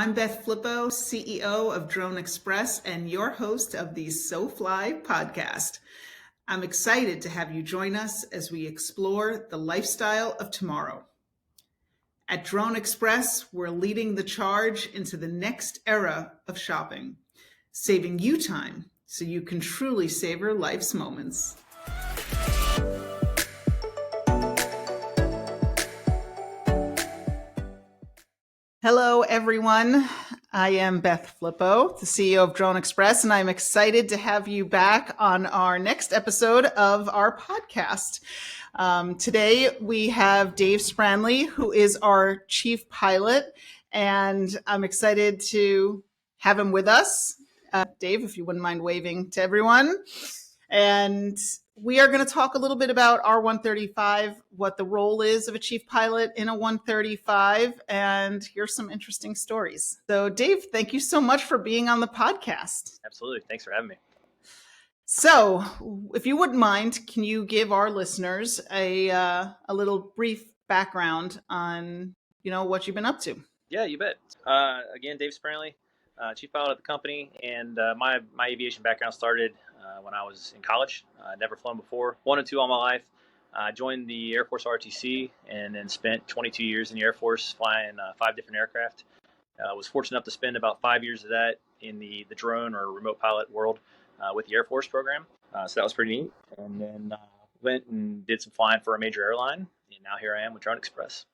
I'm Beth Flippo, CEO of Drone Express and your host of the So Fly podcast. I'm excited to have you join us as we explore the lifestyle of tomorrow. At Drone Express, we're leading the charge into the next era of shopping, saving you time so you can truly savor life's moments. Hello, everyone. I am Beth Flippo, the CEO of Drone Express, and I'm excited to have you back on our next episode of our podcast. Today, we have Dave Sproehnle, who is our chief pilot, and I'm excited to have him with us. Dave, if you wouldn't mind waving to everyone. And we are going to talk a little bit about our 135, what the role is of a chief pilot in a 135, and here's some interesting stories. So, Dave, thank you so much for being on the podcast. Absolutely. Thanks for having me. So, if you wouldn't mind, can you give our listeners a little brief background on, what you've been up to? Yeah, you bet. Again, Dave Sproehnle, chief pilot of the company, and my aviation background started when I was in college. Never flown before, wanted to all my life. Joined the Air Force ROTC and then spent 22 years in the Air Force flying 5 different aircraft. Was fortunate enough to spend about 5 years of that in the drone or remote pilot world with the Air Force program. So that was pretty neat. And then went and did some flying for a major airline. And now here I am with Drone Express.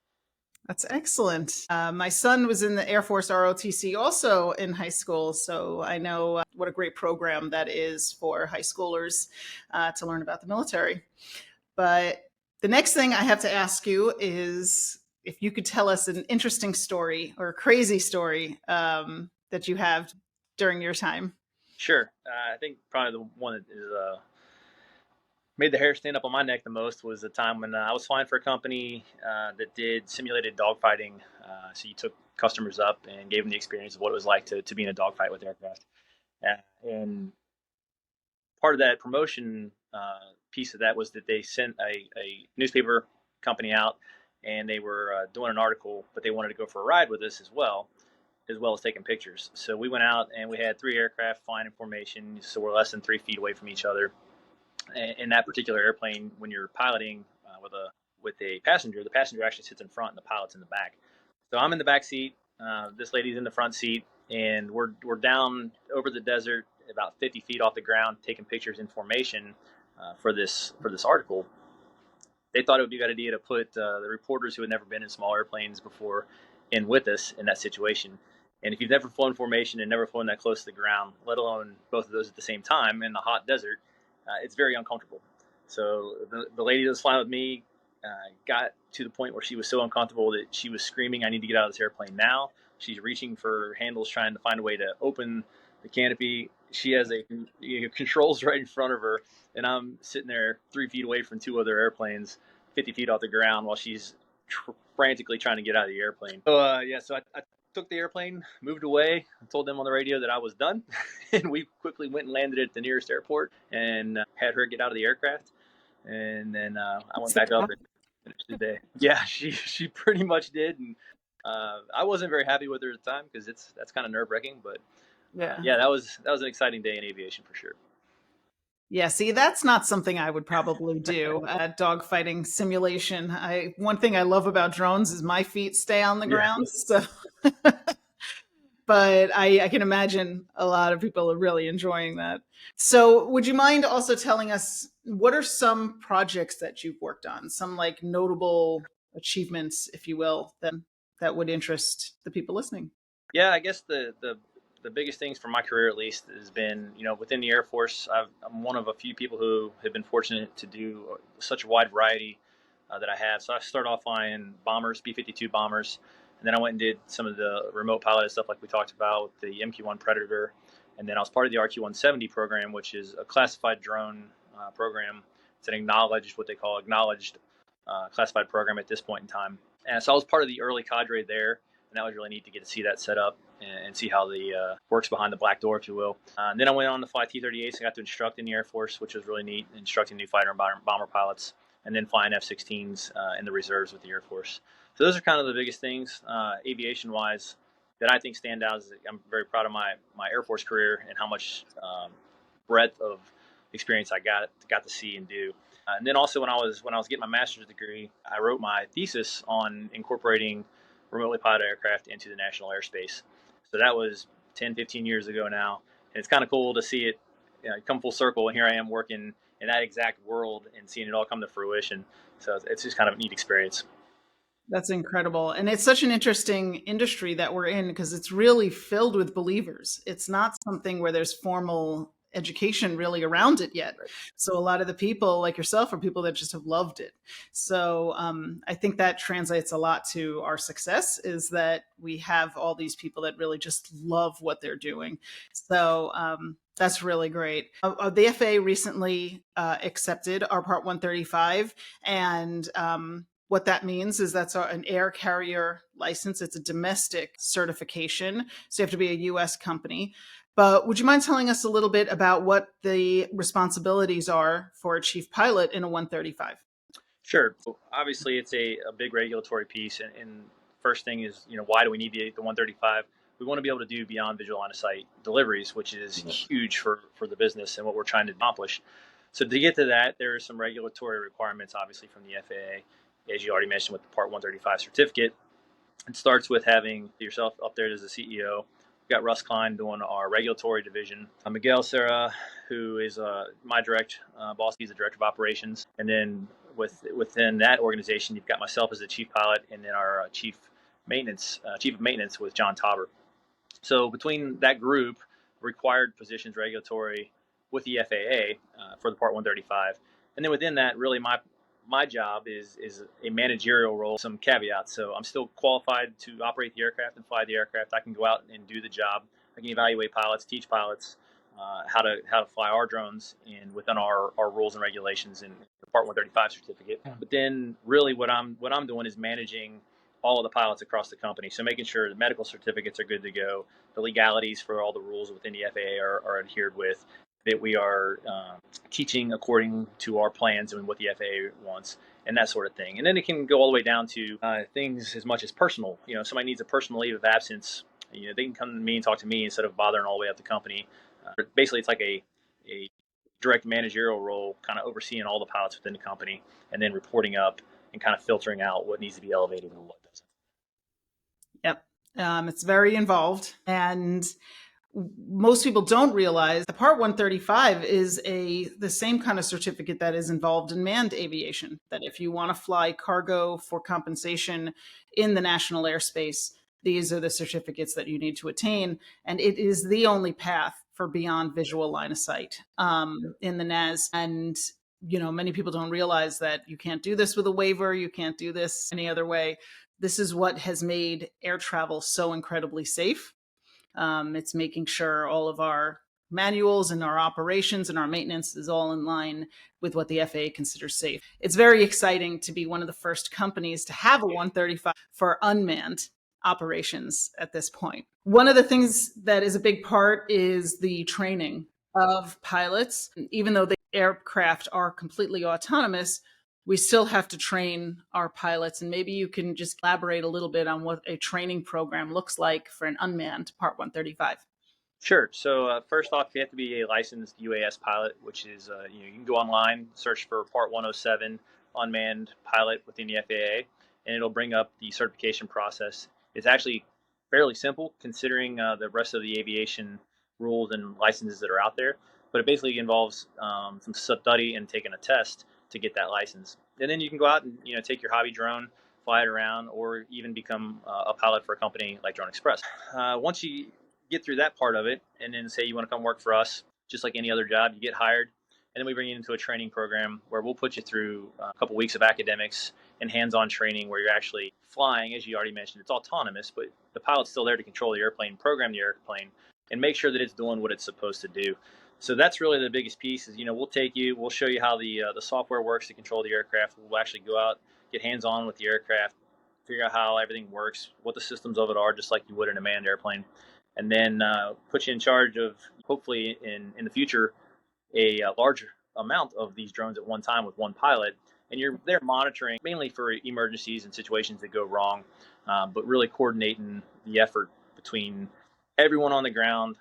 That's excellent. My son was in the Air Force ROTC also in high school, so I know what a great program that is for high schoolers to learn about the military. But the next thing I have to ask you is if you could tell us an interesting story or a crazy story that you have during your time. Sure. I think probably the one that is made the hair stand up on my neck the most was the time when I was flying for a company that did simulated dogfighting. So you took customers up and gave them the experience of what it was like to be in a dogfight with aircraft. And part of that promotion piece of that was that they sent a newspaper company out, and they were doing an article, but they wanted to go for a ride with us as well as taking pictures. So we went out and we had 3 aircraft flying in formation, so we're less than 3 feet away from each other. In that particular airplane, when you're piloting with a passenger, the passenger actually sits in front and the pilot's in the back. So I'm in the back seat, this lady's in the front seat, and we're down over the desert about 50 feet off the ground taking pictures in formation for this article. They thought it would be a good idea to put the reporters who had never been in small airplanes before in with us in that situation. And if you've never flown formation and never flown that close to the ground, let alone both of those at the same time in the hot desert, it's very uncomfortable. So the lady that was flying with me got to the point where she was so uncomfortable that she was screaming, "I need to get out of this airplane now." She's reaching for handles, trying to find a way to open the canopy. She has controls right in front of her, and I'm sitting there 3 feet away from 2 other airplanes, 50 feet off the ground, while she's frantically trying to get out of the airplane. So I took the airplane, moved away, told them on the radio that I was done, and we quickly went and landed at the nearest airport and had her get out of the aircraft. And then I went back up and finished the day. Yeah, she pretty much did, and I wasn't very happy with her at the time because that's kind of nerve-wracking. But yeah, that was an exciting day in aviation for sure. Yeah, see, that's not something I would probably do. Dogfighting simulation. One thing I love about drones is my feet stay on the ground. So, but I can imagine a lot of people are really enjoying that. So, would you mind also telling us what are some projects that you've worked on? Some like notable achievements, if you will, that would interest the people listening. Yeah, I guess the biggest things for my career, at least, has been, within the Air Force, I'm one of a few people who have been fortunate to do such a wide variety that I have. So I started off flying bombers, B-52 bombers, and then I went and did some of the remote piloted stuff like we talked about with the MQ-1 Predator, and then I was part of the RQ-170 program, which is a classified drone program. It's an what they call acknowledged classified program at this point in time. And so I was part of the early cadre there, and that was really neat to get to see that set up and see how the works behind the black door, if you will. And then I went on to fly T-38s and got to instruct in the Air Force, which was really neat, instructing new fighter and bomber pilots, and then flying F-16s in the reserves with the Air Force. So those are kind of the biggest things. Aviation-wise, that I think stand out is I'm very proud of my Air Force career and how much breadth of experience I got to see and do. And then also when I was getting my master's degree, I wrote my thesis on incorporating remotely piloted aircraft into the national airspace. So that was 10, 15 years ago now, and it's kind of cool to see it come full circle. And here I am working in that exact world and seeing it all come to fruition. So it's just kind of a neat experience. That's incredible. And it's such an interesting industry that we're in because it's really filled with believers. It's not something where there's formal education really around it yet. Right. So a lot of the people like yourself are people that just have loved it. So I think that translates a lot to our success is that we have all these people that really just love what they're doing. So that's really great. The FAA recently accepted our Part 135 and what that means is that's an air carrier license. It's a domestic certification. So you have to be a US company. But would you mind telling us a little bit about what the responsibilities are for a chief pilot in a 135? Sure. So obviously, it's a big regulatory piece, and first thing is, why do we need the 135? We want to be able to do beyond visual line of sight deliveries, which is huge for the business and what we're trying to accomplish. So to get to that, there are some regulatory requirements, obviously, from the FAA, as you already mentioned with the Part 135 certificate. It starts with having yourself up there as the CEO. We've got Russ Klein doing our regulatory division. Miguel Serra, who is my direct boss, he's the director of operations. And then within that organization, you've got myself as the chief pilot, and then our chief of maintenance with John Tauber. So between that group, required positions regulatory with the FAA for the Part 135, and then within that, really my job is a managerial role. Some caveats. So I'm still qualified to operate the aircraft and fly the aircraft. I can go out and do the job. I can evaluate pilots, teach pilots how to fly our drones and within our rules and regulations in the Part 135 certificate. But then really what I'm doing is managing all of the pilots across the company. So making sure the medical certificates are good to go, the legalities for all the rules within the FAA are adhered with, that we are teaching according to our plans and what the FAA wants, and that sort of thing. And then it can go all the way down to things as much as personal. Somebody needs a personal leave of absence. They can come to me and talk to me instead of bothering all the way up the company. Basically, it's like a direct managerial role, kind of overseeing all the pilots within the company, and then reporting up and kind of filtering out what needs to be elevated and what doesn't. Yep. It's very involved. And most people don't realize the Part 135 is the same kind of certificate that is involved in manned aviation. That if you want to fly cargo for compensation in the national airspace, these are the certificates that you need to attain. And it is the only path for beyond visual line of sight in the NAS. And many people don't realize that you can't do this with a waiver. You can't do this any other way. This is what has made air travel so incredibly safe. It's making sure all of our manuals and our operations and our maintenance is all in line with what the FAA considers safe. It's very exciting to be one of the first companies to have a 135 for unmanned operations at this point. One of the things that is a big part is the training of pilots. Even though the aircraft are completely autonomous, we still have to train our pilots. And maybe you can just elaborate a little bit on what a training program looks like for an unmanned Part 135. Sure. So first off, you have to be a licensed UAS pilot, which is you can go online, search for Part 107 unmanned pilot within the FAA, and it'll bring up the certification process. It's actually fairly simple considering the rest of the aviation rules and licenses that are out there. But it basically involves some study and taking a test to get that license, and then you can go out and take your hobby drone, fly it around, or even become a pilot for a company like Drone Express. Once you get through that part of it, and then say you want to come work for us, just like any other job, you get hired, and then we bring you into a training program where we'll put you through a couple weeks of academics and hands-on training where you're actually flying. As you already mentioned, it's autonomous, but the pilot's still there to control the airplane, program the airplane, and make sure that it's doing what it's supposed to do. So that's really the biggest piece. Is we'll show you how the software works to control the aircraft. We'll actually go out, get hands-on with the aircraft, figure out how everything works, what the systems of it are, just like you would in a manned airplane, and then put you in charge of, hopefully in the future, a large amount of these drones at one time with one pilot. And you're there monitoring mainly for emergencies and situations that go wrong, but really coordinating the effort between everyone on the ground,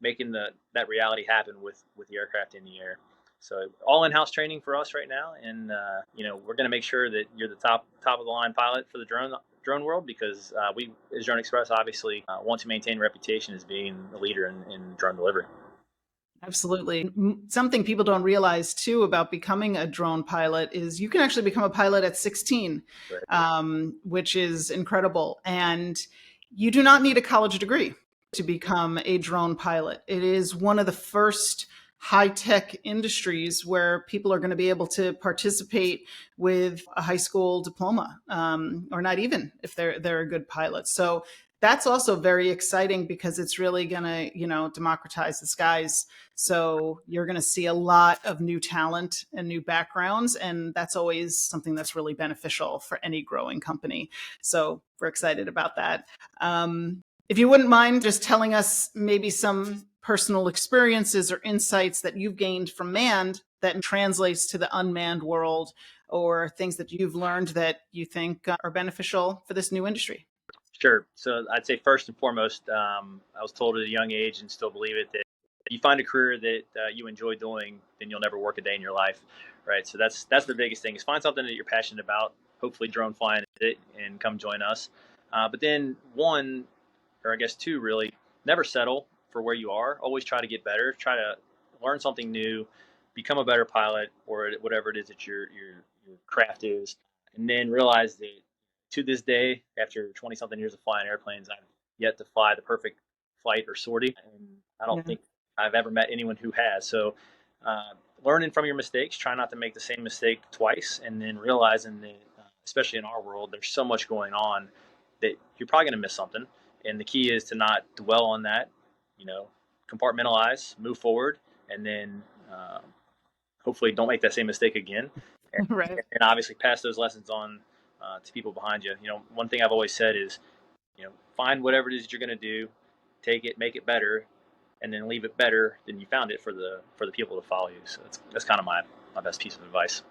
making that reality happen with the aircraft in the air. So all in-house training for us right now, and we're going to make sure that you're the top of the line pilot for the drone world, because we, as Drone Express, obviously want to maintain reputation as being the leader in drone delivery. Absolutely. Something people don't realize too about becoming a drone pilot is you can actually become a pilot at 16, Right. which is incredible. And you do not need a college degree to become a drone pilot. It is one of the first high tech industries where people are going to be able to participate with a high school diploma, or not even if they're a good pilot. So that's also very exciting because it's really going to, democratize the skies. So you're going to see a lot of new talent and new backgrounds, and that's always something that's really beneficial for any growing company. So we're excited about that. If you wouldn't mind just telling us maybe some personal experiences or insights that you've gained from manned that translates to the unmanned world, or things that you've learned that you think are beneficial for this new industry. Sure. So I'd say first and foremost, I was told at a young age, and still believe it, that if you find a career that you enjoy doing, then you'll never work a day in your life, right? So that's the biggest thing, is find something that you're passionate about. Hopefully, drone flying is it, and come join us. But then one, or I guess two, really, never settle for where you are. Always try to get better. Try to learn something new, become a better pilot, or whatever it is that your craft is, and then realize that to this day, after 20 something years of flying airplanes, I've yet to fly the perfect flight or sortie, and I don't Yeah. think I've ever met anyone who has. So, learning from your mistakes, try not to make the same mistake twice, and then realizing that, especially in our world, there's so much going on that you're probably going to miss something. And the key is to not dwell on that, you know, compartmentalize, move forward, and then hopefully don't make that same mistake again. And, Right. and obviously pass those lessons on to people behind you. One thing I've always said is, find whatever it is that you're going to do, take it, make it better, and then leave it better than you found it for the people to follow you. So that's kind of my best piece of advice.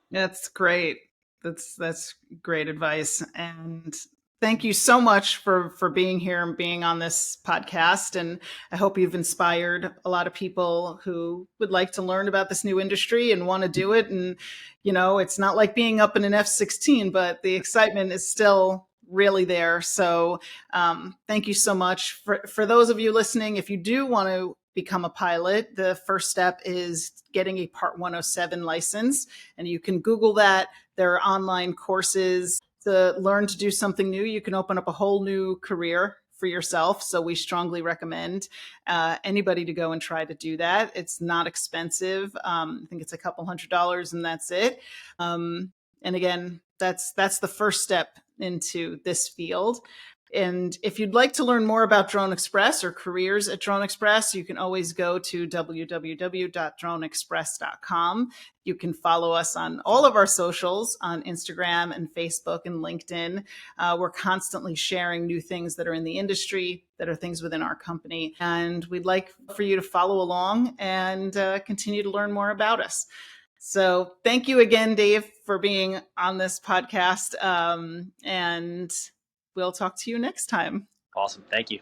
That's great. That's great advice. And thank you so much for being here and being on this podcast. And I hope you've inspired a lot of people who would like to learn about this new industry and want to do it. And it's not like being up in an F-16, but the excitement is still really there. So thank you so much. For those of you listening, if you do want to become a pilot, the first step is getting a Part 107 license. And you can Google that. There are online courses to learn to do something new. You can open up a whole new career for yourself. So we strongly recommend anybody to go and try to do that. It's not expensive. I think it's a couple $100 and that's it. And again, that's the first step into this field. And if you'd like to learn more about Drone Express or careers at Drone Express, you can always go to www.droneexpress.com. You can follow us on all of our socials on Instagram and Facebook and LinkedIn. We're constantly sharing new things that are in the industry, that are things within our company. And we'd like for you to follow along and continue to learn more about us. So thank you again, Dave, for being on this podcast. And we'll talk to you next time. Awesome. Thank you.